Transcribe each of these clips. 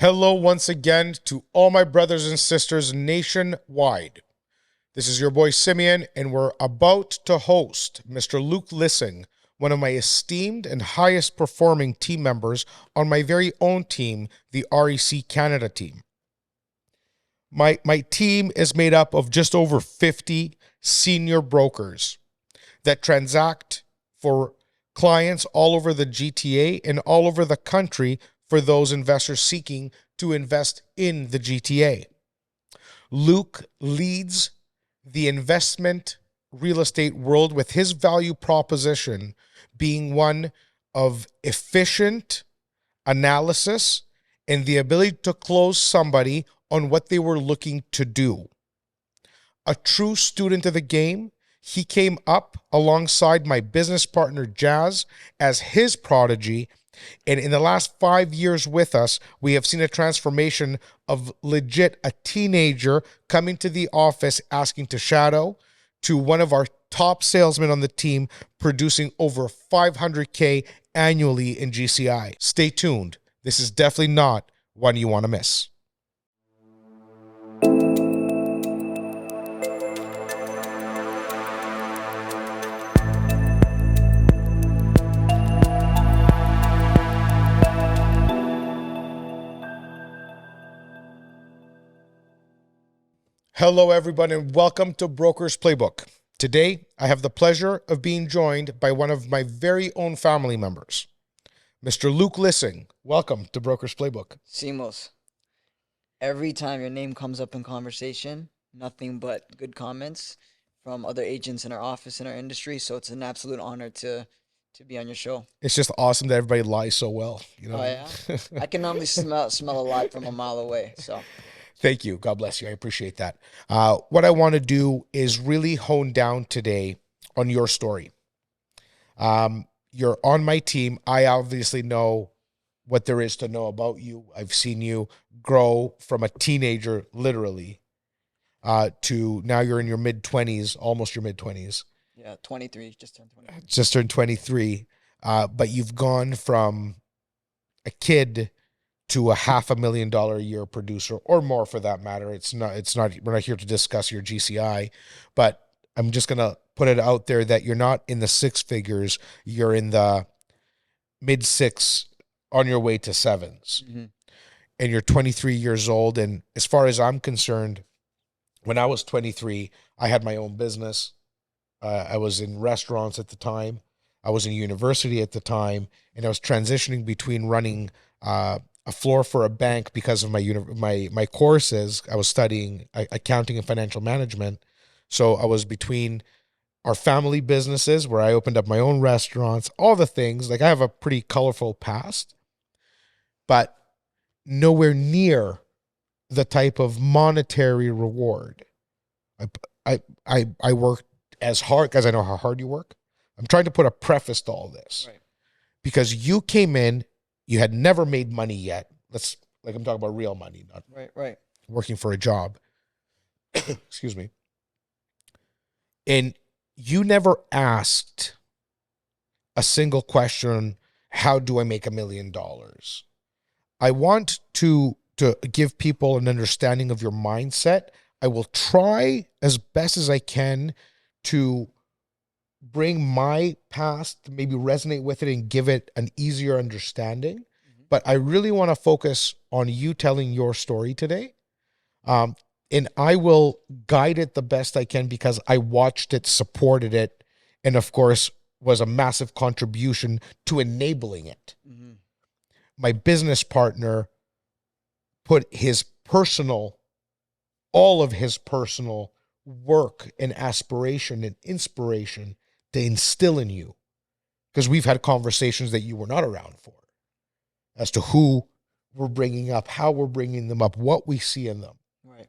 Hello once again to all my brothers and sisters nationwide. This is your boy Simeon, and we're about to host Mr. Luc Lising, one of my esteemed and highest performing team members on my very own team, the REC Canada team. My team is made up of just over 50 senior brokers that transact for clients all over the GTA and all over the country for those investors seeking to invest in the GTA. Luc leads the investment real estate world with his value proposition being one of efficient analysis and the ability to close somebody on what they were looking to do. A true student of the game, he came up alongside my business partner Jazz as his prodigy. And in the last 5 years with us, we have seen a transformation of legit a teenager coming to the office asking to shadow to one of our top salesmen on the team producing over 500K annually in GCI. Stay tuned. This is definitely not one you want to miss. Hello, everybody, and welcome to Broker's Playbook. Today, I have the pleasure of being joined by one of my very own family members, Mr. Luc Lising. Welcome to Broker's Playbook. Simos, every time your name comes up in conversation, nothing but good comments from other agents in our office in our industry. So it's an absolute honor to be on your show. It's just awesome that everybody lies so well. You know. Oh yeah, I can normally smell a lie from a mile away. So Thank you. God bless you. I appreciate that. What I want to do is really hone down today on your story. You're on my team. I obviously know what there is to know about you. I've seen you grow from a teenager, literally, to now you're in your mid-20s, almost your mid-20s. yeah, 23, just turned 23. Just turned 23. But you've gone from a kid to a $500,000 a year producer, or more for that matter. It's not, we're not here to discuss your GCI, but I'm just going to put it out there that you're not in the six figures. You're in the mid six on your way to sevens. Mm-hmm. And you're 23 years old. And as far as I'm concerned, when I was 23, I had my own business. I was in restaurants at the time. I was in university at the time, and I was transitioning between running, a floor for a bank because of my courses. I was studying accounting and financial management. So I was between our family businesses where I opened up my own restaurants, all the things. Like, I have a pretty colorful past, but nowhere near the type of monetary reward. I worked as hard because I know how hard you work. I'm trying to put a preface to all this, Right. Because you came in, you had never made money yet. I'm talking about real money, not Right. working for a job. Excuse me. And you never asked a single question, how do I make $1 million? I want to give people an understanding of your mindset. I will try as best as I can to bring my past, maybe resonate with it and give it an easier understanding. Mm-hmm. But I really want to focus on you telling your story today. And I will guide it the best I can because I watched it, supported it, and of course was a massive contribution to enabling it. Mm-hmm. My business partner put all of his personal work and aspiration and inspiration to instill in you, because we've had conversations that you were not around for as to who we're bringing up, how we're bringing them up, what we see in them. Right.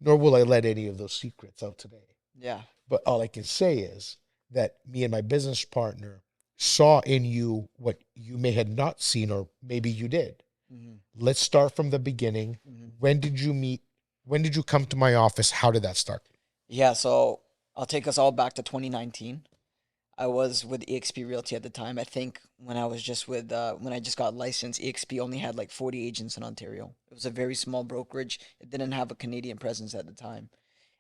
Nor will I let any of those secrets out today. Yeah. But all I can say is that me and my business partner saw in you what you may have not seen, or maybe you did. Mm-hmm. Let's start from the beginning. Mm-hmm. When did you meet? When did you come to my office? How did that start? Yeah. So I'll take us all back to 2019. I was with EXP Realty at the time. I think when I was just with when I just got licensed, EXP only had like 40 agents in Ontario. It was a very small brokerage. It didn't have a Canadian presence at the time.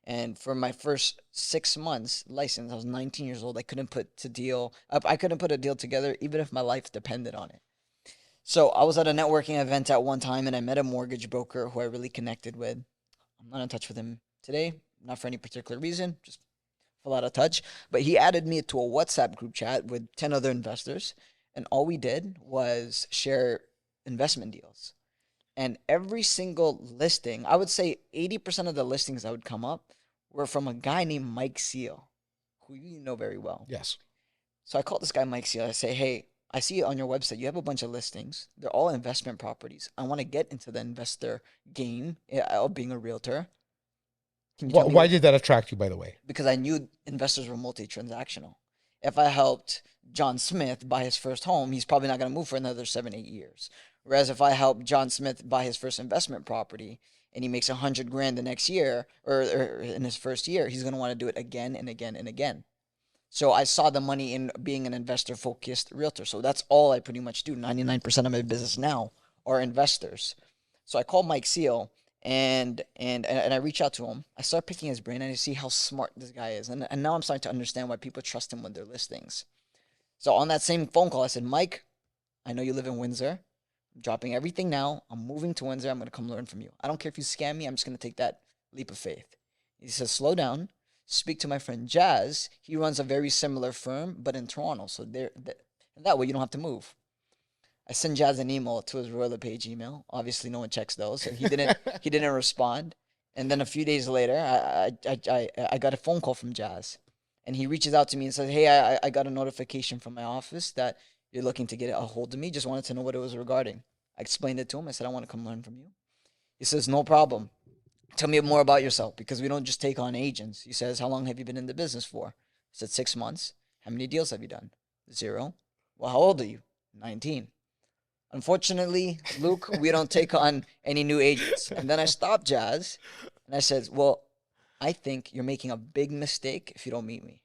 And for my first 6 months license, I was 19 years old. I couldn't put a deal together even if my life depended on it. So I was at a networking event at one time and I met a mortgage broker who I really connected with. I'm not in touch with him today, not for any particular reason, just fell out of touch. But he added me to a WhatsApp group chat with 10 other investors. And all we did was share investment deals. And every single listing, I would say 80% of the listings that would come up were from a guy named Mike Seal, who you know very well. Yes. So I called this guy Mike Seal. I say, hey, I see on your website you have a bunch of listings. They're all investment properties. I want to get into the investor game of being a realtor. Can you tell me Why did that attract you, by the way? because I knew investors were multi-transactional. If I helped John Smith buy his first home, he's probably not going to move for another 7, 8 years. Whereas if I help John Smith buy his first investment property and he makes 100 grand the next year or in his first year, he's going to want to do it again and again and again. So I saw the money in being an investor focused realtor. So that's all I pretty much do. 99% of my business now are investors. So I called Mike Seal and I reach out to him. I start picking his brain and I see how smart this guy is. And now I'm starting to understand why people trust him with their listings. So on that same phone call, I said, Mike, I know you live in Windsor. I'm dropping everything now. I'm moving to Windsor. I'm going to come learn from you. I don't care if you scam me. I'm just going to take that leap of faith. He says, slow down. Speak to my friend Jazz. He runs a very similar firm, but in Toronto. So that way you don't have to move. I sent Jazz an email to his Royal LePage email. Obviously, no one checks those. So he didn't. He didn't respond. And then a few days later, I got a phone call from Jazz, and he reaches out to me and says, "Hey, I got a notification from my office that you're looking to get a hold of me. Just wanted to know what it was regarding." I explained it to him. I said, "I want to come learn from you." He says, "No problem. Tell me more about yourself because we don't just take on agents." He says, "How long have you been in the business for?" I said, 6 months. "How many deals have you done?" 0. "Well, how old are you?" 19. "Unfortunately, Luke, we don't take on any new agents." And then I stopped Jazz and I said, "Well, I think you're making a big mistake if you don't meet me."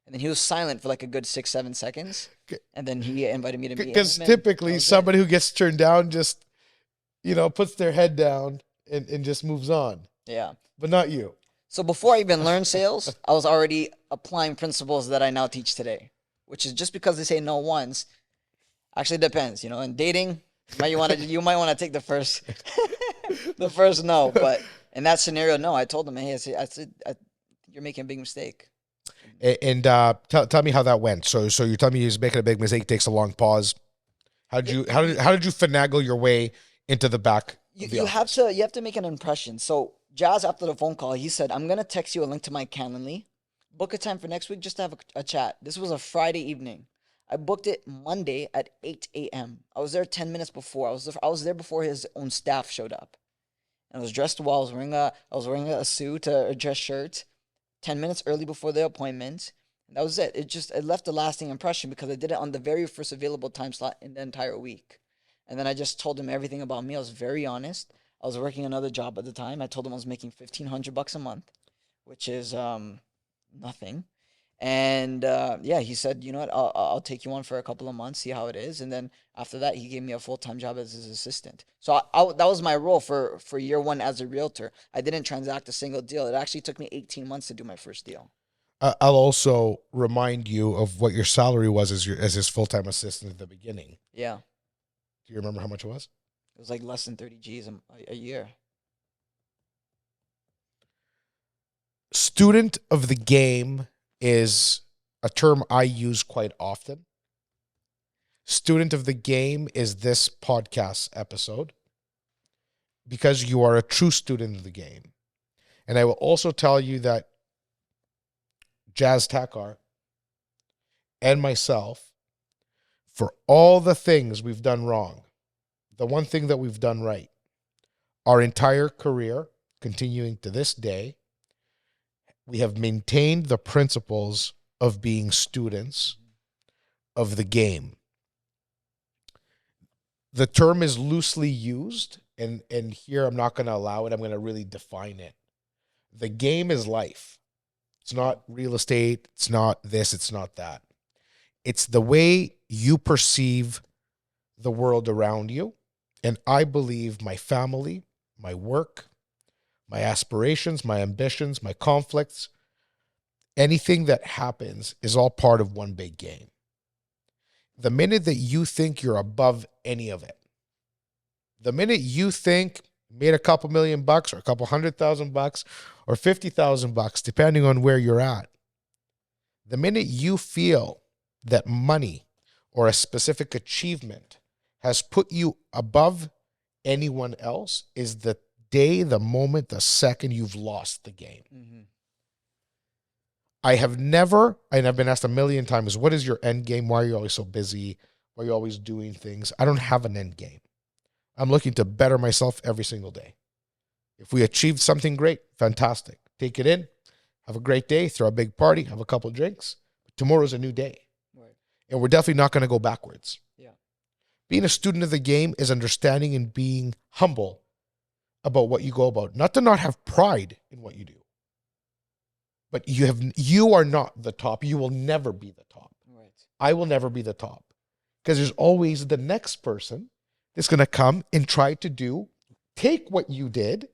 And then he was silent for like a good 6, 7 seconds. And then he invited me to meet him. Because And typically that was it. somebody who gets turned down just, puts their head down and just moves on. Yeah. But not you. So before I even learned sales, I was already applying principles that I now teach today, which is just because they say no once, actually depends. In dating, you might want to take the first the first no, but in that scenario, no. I told him, hey, you're making a big mistake. And tell me how that went. So you're telling me he's making a big mistake, takes a long pause. How did you finagle your way into the back of the You office? have to make an impression. So Jazz, after the phone call, he said, "I'm gonna text you a link to my Calendly. Book a time for next week just to have a chat." This was a Friday evening. I booked it Monday at 8 a.m. I was there 10 minutes before. I was there before his own staff showed up. And I was dressed well. I was wearing a suit, a dress shirt, 10 minutes early before the appointment. And that was it. It left a lasting impression because I did it on the very first available time slot in the entire week. And then I just told him everything about me. I was very honest. I was working another job at the time. I told him I was making $1,500 a month, which is nothing. And yeah, he said, "You know what? I'll take you on for a couple of months, see how it is." And then after that, he gave me a full-time job as his assistant. So that was my role for year one as a realtor. I didn't transact a single deal. It actually took me 18 months to do my first deal. I'll also remind you of what your salary was as his full-time assistant at the beginning. Yeah, Do you remember how much it was? it was like less than 30 G's a year. Student of the game is a term I use quite often. Student of the game is this podcast episode because you are a true student of the game. And I will also tell you that Jazz Takar and myself, for all the things we've done wrong, the one thing that we've done right, our entire career, continuing to this day, we have maintained the principles of being students of the game. The term is loosely used, and here I'm not going to allow it. I'm going to really define it. The game is life. It's not real estate. It's not this. It's not that. It's the way you perceive the world around you. And I believe my family, my work, my aspirations, my ambitions, my conflicts, anything that happens is all part of one big game. The minute that you think you're above any of it, the minute you think you made a couple $1,000,000 or a couple $100,000 or $50,000, depending on where you're at, the minute you feel that money or a specific achievement has put you above anyone else is the day, the moment, the second you've lost the game. Mm-hmm. I have never, and I've been asked a million times, what is your end game? Why are you always so busy? Why are you always doing things? I don't have an end game. I'm looking to better myself every single day. If we achieved something great, fantastic. Take it in, have a great day, throw a big party, have a couple of drinks. Tomorrow's a new day. Right. And we're definitely not going to go backwards. Yeah. Being a student of the game is understanding and being humble about what you go about. Not to not have pride in what you do. But you are not the top. You will never be the top. Right. I will never be the top. Because there's always the next person that's going to come and try to take what you did,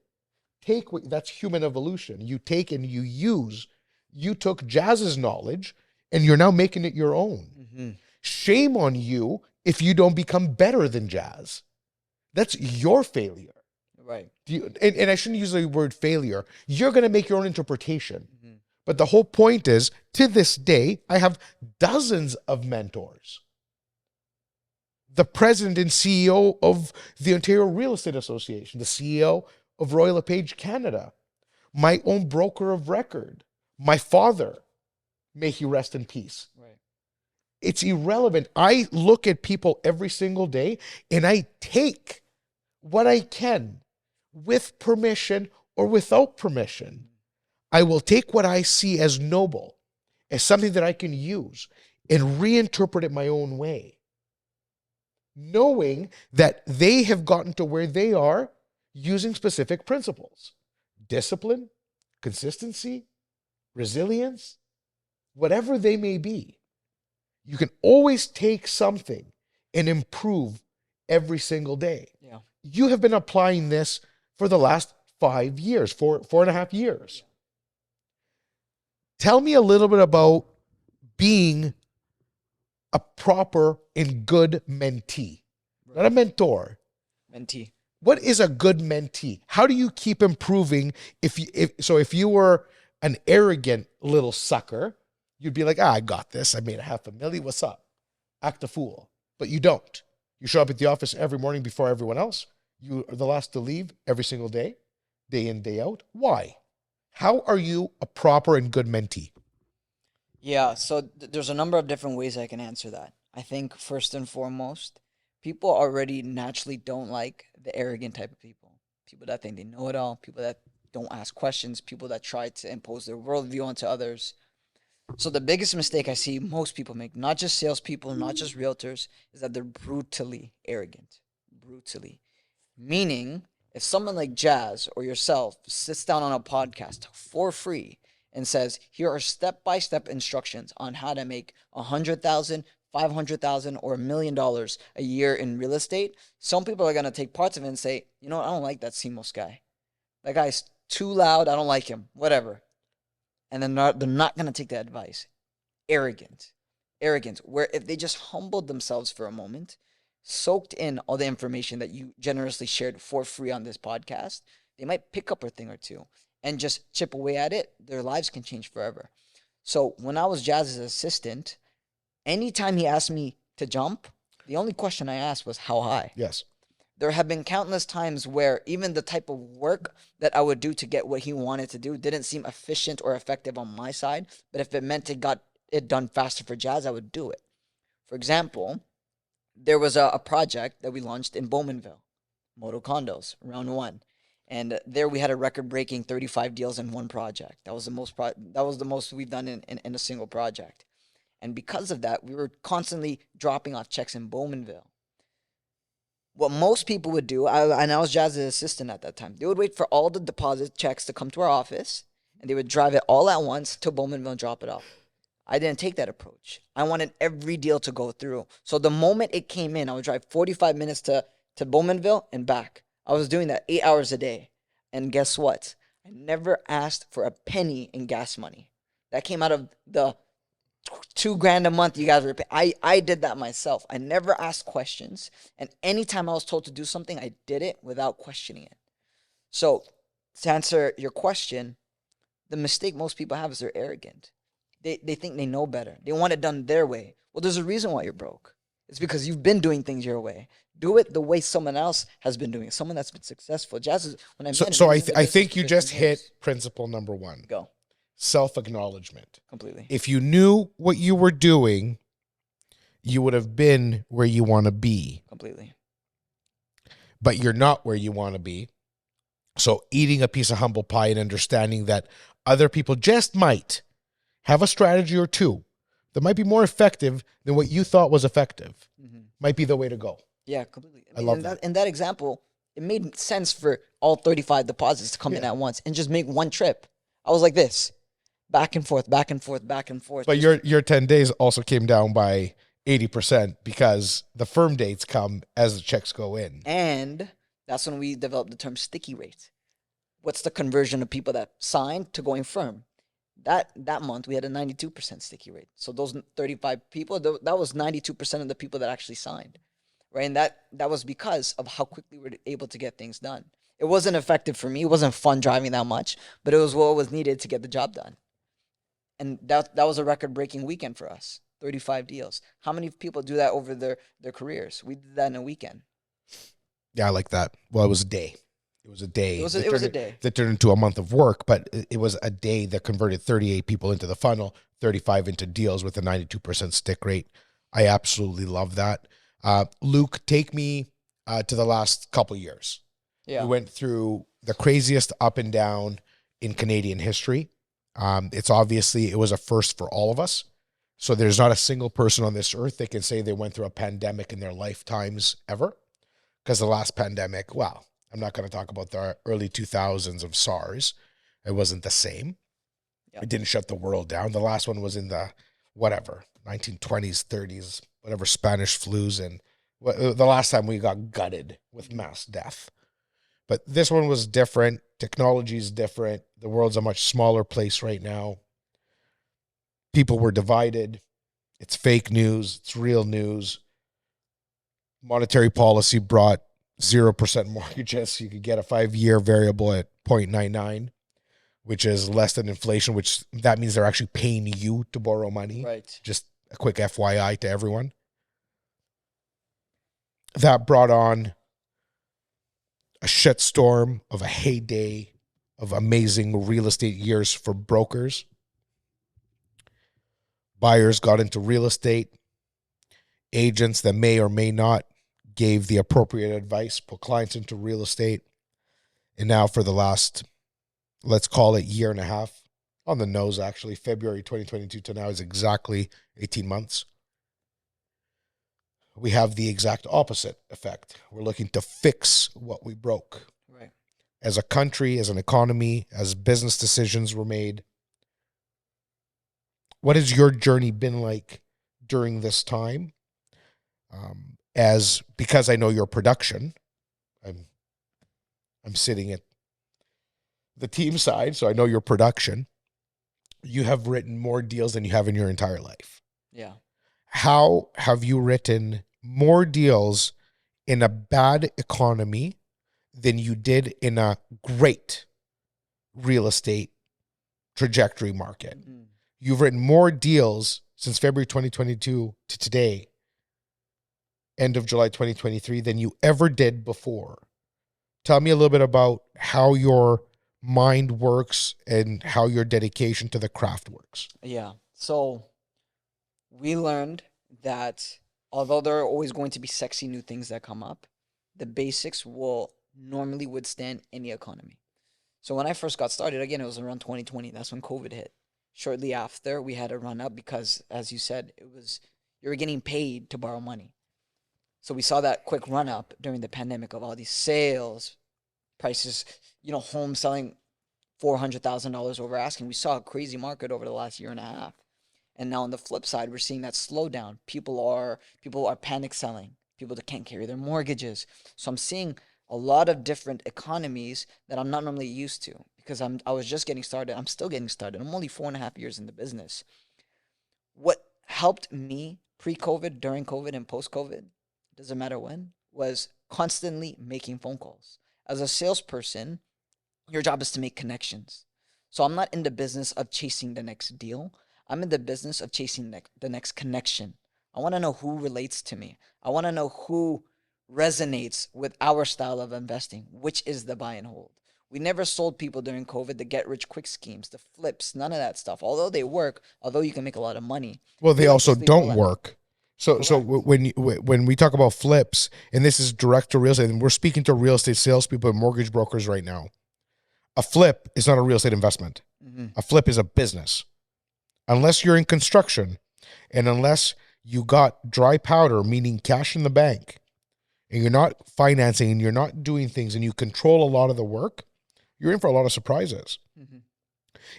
that's human evolution. You take and you use. You took Jazz's knowledge and you're now making it your own. Mm-hmm. Shame on you if you don't become better than Jazz. That's your failure. Right. And I shouldn't use the word failure. You're going to make your own interpretation. Mm-hmm. But the whole point is, to this day, I have dozens of mentors. The president and CEO of the Ontario Real Estate Association, the CEO of Royal LePage Canada, my own broker of record, my father, may he rest in peace. Right. It's irrelevant. I look at people every single day and I take what I can with permission or without permission. I will take what I see as noble, as something that I can use and reinterpret it my own way. Knowing that they have gotten to where they are using specific principles. Discipline, consistency, resilience, whatever they may be. You can always take something and improve every single day. Yeah. You have been applying this for the last 5 years, 4.5 years. Tell me a little bit about being a proper and good mentee, not a mentor. Mentee. What is a good mentee? How do you keep improving? If you were an arrogant little sucker, you'd be like, I got this. I made $500,000. What's up? Act a fool. But you don't. You show up at the office every morning before everyone else. You are the last to leave every single day in, day out. Why? How are you a proper and good mentee? Yeah, so there's a number of different ways I can answer that. I think first and foremost, people already naturally don't like the arrogant type of people. People that think they know it all, people that don't ask questions, people that try to impose their worldview onto others. So the biggest mistake I see most people make, not just salespeople, not just realtors, is that they're brutally arrogant. Brutally. Meaning, if someone like Jazz or yourself sits down on a podcast for free and says, here are step-by-step instructions on how to make $100,000, $500,000, or $1,000,000 a year in real estate, some people are going to take parts of it and say, you know what, I don't like that CMOS guy. That guy's too loud, I don't like him, whatever. And then they're not going to take that advice. Arrogant, where if they just humbled themselves for a moment, soaked in all the information that you generously shared for free on this podcast, they might pick up a thing or two and just chip away at it. Their lives can change forever. So when I was Jazz's assistant, anytime he asked me to jump, the only question I asked was how high. Yes. There have been countless times where even the type of work that I would do to get what he wanted to do didn't seem efficient or effective on my side, but if it meant it got it done faster for Jazz, I would do it. For example, there was a project that we launched in Bowmanville, Moto Condos, round one. And there we had a record-breaking 35 deals in one project. That was the most we've done in a single project. And because of that, we were constantly dropping off checks in Bowmanville. What most people would do, and I was Jazz's assistant at that time, they would wait for all the deposit checks to come to our office, and they would drive it all at once to Bowmanville and drop it off. I didn't take that approach. I wanted every deal to go through. So the moment it came in, I would drive 45 minutes to Bowmanville and back. I was doing that 8 hours a day. And guess what? I never asked for a penny in gas money. That came out of the $2,000 a month you guys were paying. I did that myself. I never asked questions. And anytime I was told to do something, I did it without questioning it. So to answer your question, the mistake most people have is they're arrogant. They think they know better. They want it done their way. Well, there's a reason why you're broke. It's because you've been doing things your way. Do it the way someone else has been doing it. Someone that's been successful. Jazz is when I met him. So I think you just hit principle number one. Go. Self-acknowledgement. Completely. If you knew what you were doing, you would have been where you want to be. Completely. But you're not where you want to be. So eating a piece of humble pie and understanding that other people just might have a strategy or two that might be more effective than what you thought was effective might be the way to go. Yeah, completely. I love that. In that example, it made sense for all 35 deposits to come in at once and just make one trip. I was like this, back and forth, back and forth, back and forth. But your 10 days also came down by 80% because the firm dates come as the checks go in. And that's when we developed the term sticky rate. What's the conversion of people that signed to going firm? That month, we had a 92% sticky rate. So those 35 people, that was 92% of the people that actually signed, right? And that was because of how quickly we were able to get things done. It wasn't effective for me. It wasn't fun driving that much, but it was what was needed to get the job done. And that was a record-breaking weekend for us, 35 deals. How many people do that over their careers? We did that in a weekend. Yeah, I like that. Well, it was a day. It was a day. It was a day. That turned into a month of work, but it was a day that converted 38 people into the funnel, 35 into deals with a 92% stick rate. I absolutely love that. Luc, take me to the last couple of years. Yeah. We went through the craziest up and down in Canadian history. It's obviously, it was a first for all of us. So there's not a single person on this earth that can say they went through a pandemic in their lifetimes ever. Because the last pandemic, well, I'm not going to talk about the early 2000s of SARS. It wasn't the same. Yep. It didn't shut the world down. The last one was in the, 1920s, 30s, whatever, Spanish flus. And the last time we got gutted with mass death. But this one was different. Technology is different. The world's a much smaller place right now. People were divided. It's fake news. It's real news. Monetary policy brought 0% mortgages. You could get a 5-year variable at 0.99, which is less than inflation, which that means they're actually paying you to borrow money. Right. Just a quick FYI to everyone. That brought on a shitstorm of a heyday of amazing real estate years for brokers. Buyers got into real estate. Agents that may or may not gave the appropriate advice, put clients into real estate. And now for the last, let's call it year and a half, on the nose actually, February 2022 to now is exactly 18 months. We have the exact opposite effect. We're looking to fix what we broke. Right. As a country, as an economy, as business decisions were made. What has your journey been like during this time? Because I know your production, I'm sitting at the team side, so I know your production. You have written more deals than you have in your entire life. Yeah. How have you written more deals in a bad economy than you did in a great real estate trajectory market? Mm-hmm. You've written more deals since February 2022 to today, end of July 2023, than you ever did before. Tell me a little bit about how your mind works and how your dedication to the craft works. Yeah. So we learned that although there are always going to be sexy new things that come up, the basics will normally withstand any economy. So when I first got started, again, it was around 2020. That's when COVID hit. Shortly after, we had a run up because, as you said, you were getting paid to borrow money. So we saw that quick run up during the pandemic of all these sales, prices, homes selling $400,000 over asking. We saw a crazy market over the last year and a half. And now on the flip side, we're seeing that slowdown. People are panic selling. People that can't carry their mortgages. So I'm seeing a lot of different economies that I'm not normally used to because I was just getting started. I'm still getting started. I'm only 4.5 years in the business. What helped me pre-COVID, during COVID, and post-COVID, doesn't matter when, was constantly making phone calls. As a salesperson, your job is to make connections. So I'm not in the business of chasing the next deal. I'm in the business of chasing the next connection. I want to know who relates to me. I want to know who resonates with our style of investing, which is the buy and hold. We never sold people during COVID the get rich quick schemes, the flips, none of that stuff. Although they work, although you can make a lot of money, Well, we they like to also sleep well don't at night. work. So Correct. when we talk about flips, and this is direct to real estate, and we're speaking to real estate salespeople and mortgage brokers right now. A flip is not a real estate investment. Mm-hmm. A flip is a business. Unless you're in construction, and unless you got dry powder, meaning cash in the bank, and you're not financing and you're not doing things, and you control a lot of the work, you're in for a lot of surprises. Mm-hmm.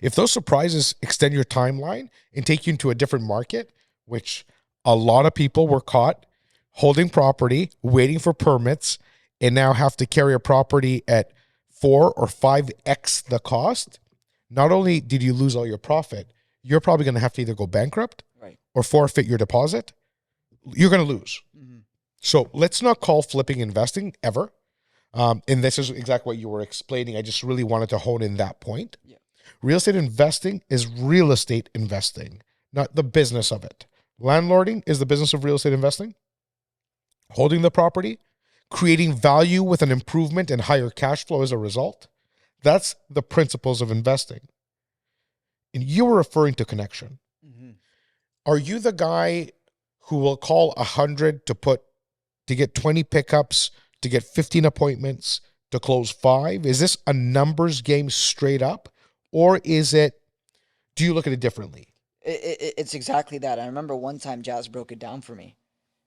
If those surprises extend your timeline and take you into a different market, which a lot of people were caught holding property, waiting for permits, and now have to carry a property at 4 or 5x the cost, not only did you lose all your profit, you're probably going to have to either go bankrupt Right. or forfeit your deposit. You're going to lose. Mm-hmm. So let's not call flipping investing ever. And this is exactly what you were explaining. I just really wanted to hone in that point. Yeah. Real estate investing is real estate investing, not the business of it. Landlording is the business of real estate investing. Holding the property, creating value with an improvement and higher cash flow as a result. That's the principles of investing. And you were referring to connection. Mm-hmm. Are you the guy who will call 100 to get 20 pickups, to get 15 appointments, to close 5? Is this a numbers game straight up? Or do you look at it differently? It's exactly that. I remember one time Jazz broke it down for me,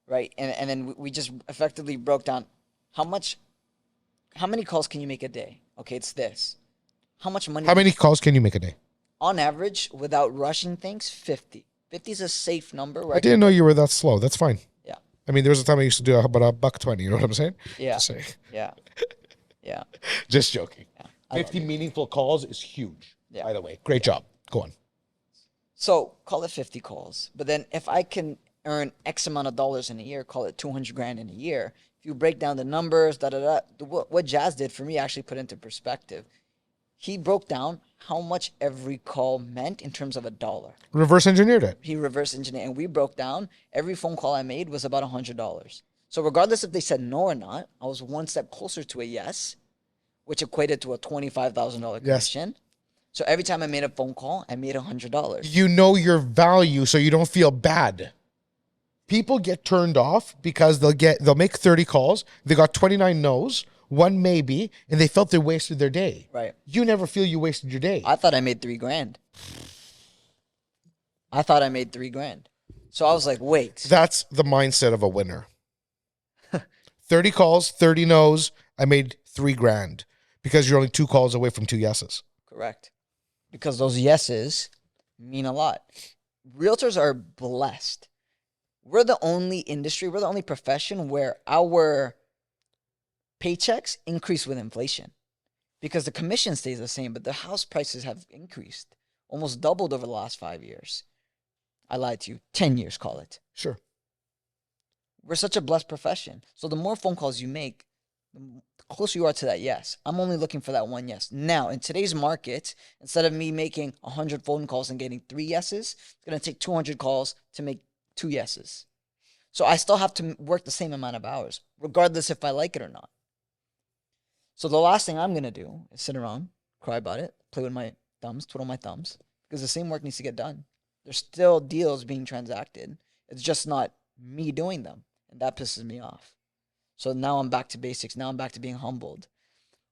right? And then we just effectively broke down how many calls can you make a day? Okay, it's this. How much money? How many calls can you make a day? On average, without rushing things, 50. 50 is a safe number, I right? didn't know you were that slow. That's fine. Yeah, I mean, there was a time I used to do about $1.20. You know what I'm saying? yeah, Just saying. yeah, yeah, Just joking. yeah. I love 50 it. meaningful calls is huge, Yeah. by the way. Great job. Go on. So call it 50 calls. But then if I can earn X amount of dollars in a year, call it 200 grand in a year. If you break down the numbers, what Jazz did for me actually put into perspective. He broke down how much every call meant in terms of a dollar. Reverse engineered it. He reverse engineered, and we broke down every phone call I made was about $100. So regardless if they said no or not, I was one step closer to a yes, which equated to a $25,000 Yes. commission. So every time I made a phone call, I made $100. You know your value so you don't feel bad. People get turned off because they'll make 30 calls, they got 29 no's, 1 maybe, and they felt they wasted their day. Right. You never feel you wasted your day. I thought I made $3,000. I thought I made $3,000. So I was like, wait. That's the mindset of a winner. 30 calls, 30 no's, I made $3,000 because you're only 2 calls away from 2 yeses. Correct. Because those yeses mean a lot. Realtors are blessed. We're the only industry, we're the only profession where our paychecks increase with inflation because the commission stays the same, but the house prices have increased, almost doubled over the last 5 years. I lied to you. 10 years, call it. Sure. We're such a blessed profession. So the more phone calls you make, the closer you are to that yes. I'm only looking for that one yes. Now, in today's market, instead of me making 100 phone calls and getting 3 yeses, it's going to take 200 calls to make 2 yeses. So I still have to work the same amount of hours, regardless if I like it or not. So the last thing I'm going to do is sit around, cry about it, play with my thumbs, twiddle my thumbs, because the same work needs to get done. There's still deals being transacted. It's just not me doing them. And that pisses me off. So now I'm back to basics. Now I'm back to being humbled.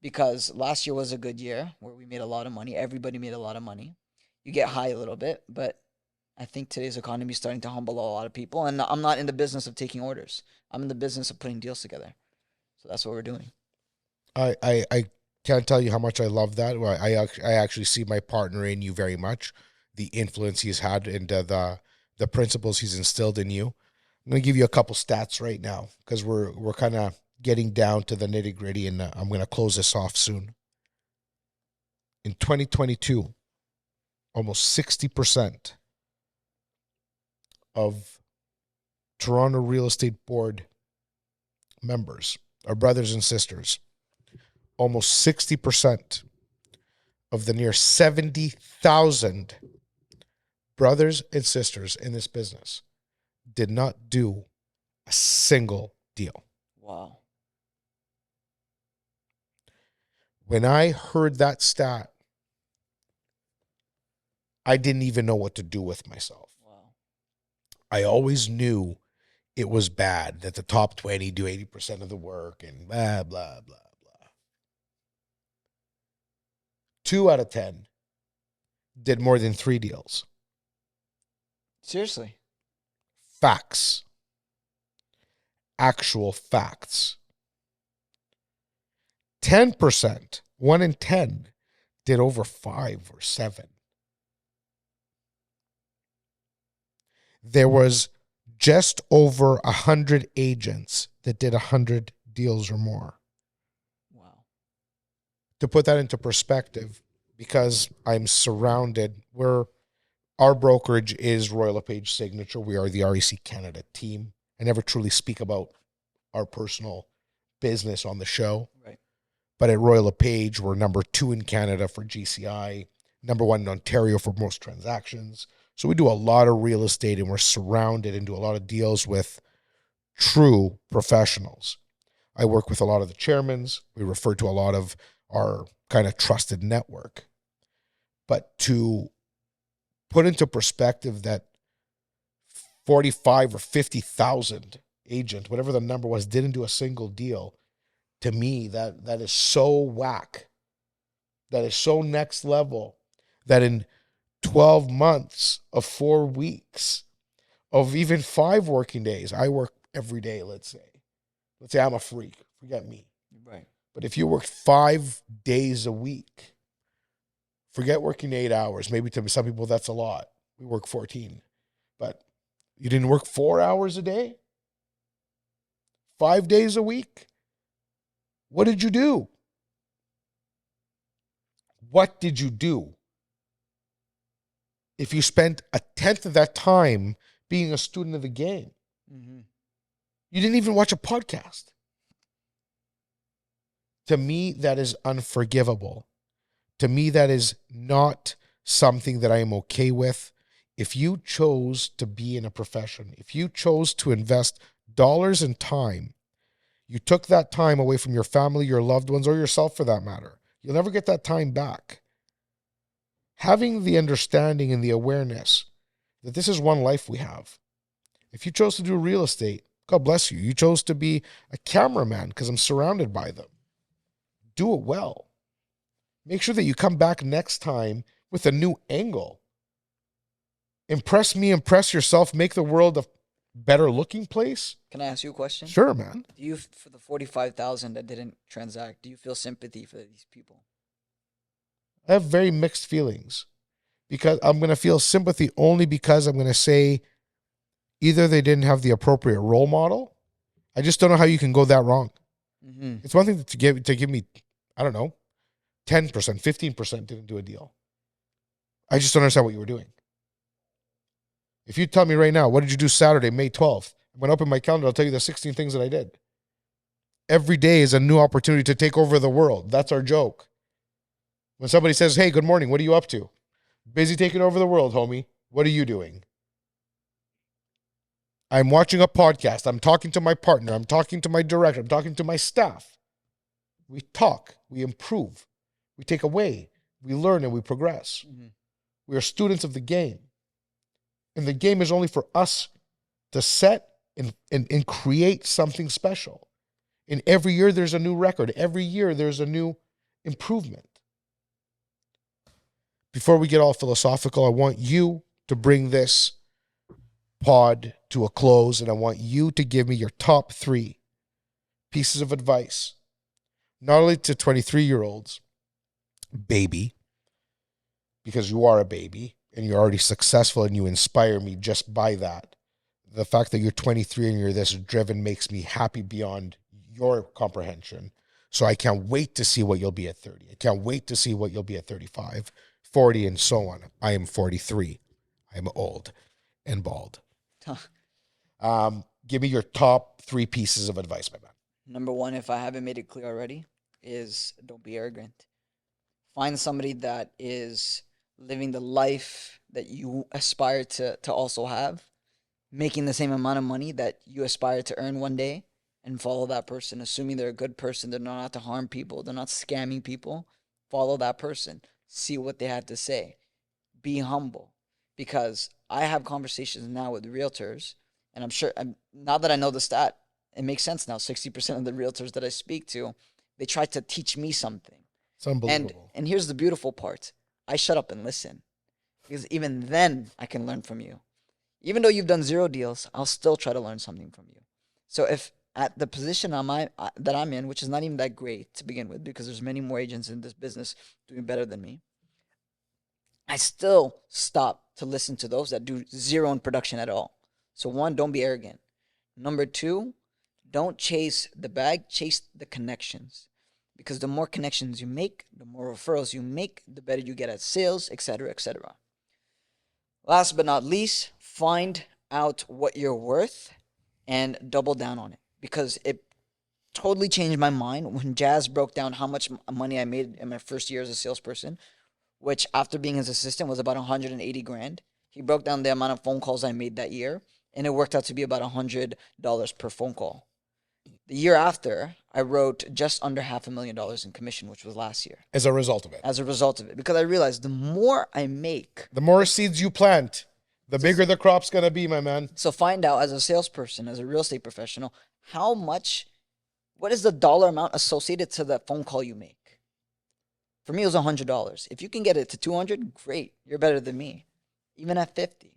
Because last year was a good year where we made a lot of money. Everybody made a lot of money. You get high a little bit, but I think today's economy is starting to humble a lot of people. And I'm not in the business of taking orders. I'm in the business of putting deals together. So that's what we're doing. I can't tell you how much I love that. I actually see my partner in you very much. The influence he's had into the principles he's instilled in you. I'm going to give you a couple stats right now because we're kind of getting down to the nitty gritty, and I'm going to close this off soon. In 2022, almost 60% of Toronto Real Estate Board members are brothers and sisters. Almost 60% of the near 70,000 brothers and sisters in this business did not do a single deal. Wow. When I heard that stat, I didn't even know what to do with myself. Wow. I always knew it was bad that the top 20 do 80% of the work and blah, blah, blah, blah. 2 out of 10 did more than 3 deals. Seriously? Facts. Actual facts. 10%, 1 in 10, did over 5 or 7. There was just over 100 agents that did 100 deals or more. Wow. To put that into perspective, because I'm surrounded, our brokerage is Royal LePage Signature. We are the REC Canada team. I never truly speak about our personal business on the show. Right. But at Royal LePage, we're number 2 in Canada for GCI, number 1 in Ontario for most transactions. So we do a lot of real estate, and we're surrounded and do a lot of deals with true professionals. I work with a lot of the chairmans. We refer to a lot of our kind of trusted network. But to put into perspective that 45 or 50,000 agents, whatever the number was, didn't do a single deal, to me, that is so whack. That is so next level that in 12 months of 4 weeks of even 5 working days, I work every day, let's say. Let's say I'm a freak. Forget me. Right. But if you worked 5 days a week, forget working 8 hours. Maybe to some people that's a lot. We work 14. But you didn't work 4 hours a day? 5 days a week? What did you do? What did you do? If you spent a tenth of that time being a student of the game, you didn't even watch a podcast. To me, that is unforgivable. To me, that is not something that I am okay with. If you chose to be in a profession, if you chose to invest dollars and time, you took that time away from your family, your loved ones, or yourself for that matter. You'll never get that time back. Having the understanding and the awareness that this is one life we have. If you chose to do real estate, God bless you. You chose to be a cameraman because I'm surrounded by them. Do it well. Make sure that you come back next time with a new angle. Impress me, impress yourself, make the world a better looking place. Can I ask you a question? Sure, man. Do you, for the 45,000 that didn't transact, do you feel sympathy for these people? I have very mixed feelings because I'm going to feel sympathy only because I'm going to say either they didn't have the appropriate role model. I just don't know how you can go that wrong. It's one thing to give me, I don't know, 10%, 15% didn't do a deal. I just don't understand what you were doing. If you tell me right now, what did you do Saturday, May 12th? I'm going to open my calendar. I'll tell you the 16 things that I did. Every day is a new opportunity to take over the world. That's our joke. When somebody says, hey, good morning, what are you up to? Busy taking over the world, homie. What are you doing? I'm watching a podcast. I'm talking to my partner. I'm talking to my director. I'm talking to my staff. We talk. We improve. We take away. We learn and we progress. We are students of the game. And the game is only for us to set and create something special. And every year there's a new record. Every year there's a new improvement. Before we get all philosophical, I want you to bring this pod to a close, and I want you to give me your top 3 pieces of advice, not only to 23-year-olds, baby, because you are a baby, and you're already successful and you inspire me just by that. The fact that you're 23 and you're this driven makes me happy beyond your comprehension. So I can't wait to see what you'll be at 30. I can't wait to see what you'll be at 35, 40, and so on. I am 43. I am old and bald. Give me your top 3 pieces of advice, my man. Number one, if I haven't made it clear already, is don't be arrogant. Find somebody that is living the life that you aspire to also have, making the same amount of money that you aspire to earn one day, and follow that person, assuming they're a good person. They're not out to harm people. They're not scamming people. Follow that person. See what they have to say. Be humble. Because I have conversations now with realtors, and I'm sure, now that I know the stat, it makes sense now. 60% of the realtors that I speak to, they try to teach me something. It's unbelievable. And here's the beautiful part. I shut up and listen. Because even then, I can learn from you. Even though you've done 0 deals, I'll still try to learn something from you. So if at the position that I'm in, which is not even that great to begin with, because there's many more agents in this business doing better than me, I still stop to listen to those that do 0 in production at all. So 1, don't be arrogant. Number 2, don't chase the bag, chase the connections. Because the more connections you make, the more referrals you make, the better you get at sales, etc., etc. Last but not least, find out what you're worth and double down on it. Because it totally changed my mind when Jazz broke down how much money I made in my first year as a salesperson, which after being his assistant was about 180 grand. He broke down the amount of phone calls I made that year, and it worked out to be about $100 per phone call. The year after, I wrote just under $500,000 in commission, which was last year. As a result of it. As a result of it. Because I realized the more I make, the more seeds you plant, the bigger the crop's going to be, my man. So find out as a salesperson, as a real estate professional, what is the dollar amount associated to the phone call you make? For me, it was $100. If you can get it to 200, great. You're better than me. Even at 50.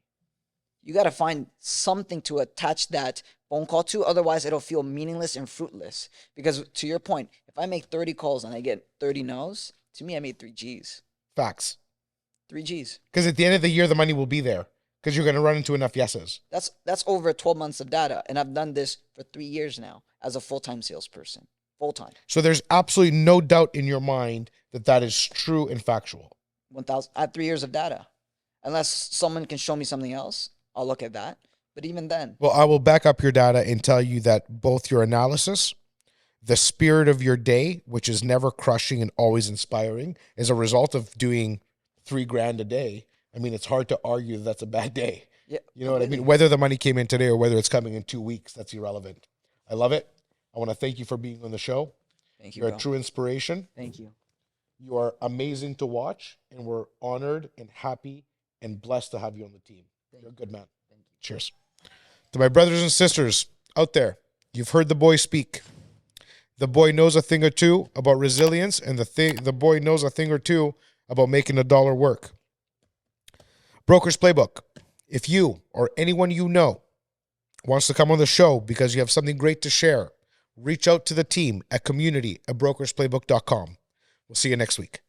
You got to find something to attach that phone call to. Otherwise, it'll feel meaningless and fruitless. Because to your point, if I make 30 calls and I get 30 no's, to me, I made 3 G's. Facts. 3 G's. Because at the end of the year, the money will be there. Because you're going to run into enough yeses. That's over 12 months of data. And I've done this for 3 years now as a full-time salesperson. Full-time. So there's absolutely no doubt in your mind that that is true and factual. 1,000. I have 3 years of data. Unless someone can show me something else, I'll look at that. But even then. Well, I will back up your data and tell you that both your analysis, the spirit of your day, which is never crushing and always inspiring, is a result of doing $3,000 a day. I mean, it's hard to argue that that's a bad day. Yeah, you know what I mean? Whether the money came in today or whether it's coming in 2 weeks, that's irrelevant. I love it. I want to thank you for being on the show. Thank you, You're bro. a true inspiration. Thank you. You are amazing to watch, and we're honored and happy and blessed to have you on the team. You're a good man. Thank you. Cheers. To my brothers and sisters out there, you've heard the boy speak. The boy knows a thing or two about resilience, and the boy knows a thing or two about making a dollar work. Broker's Playbook. If you or anyone you know wants to come on the show because you have something great to share, reach out to the team at community@brokersplaybook.com. We'll see you next week.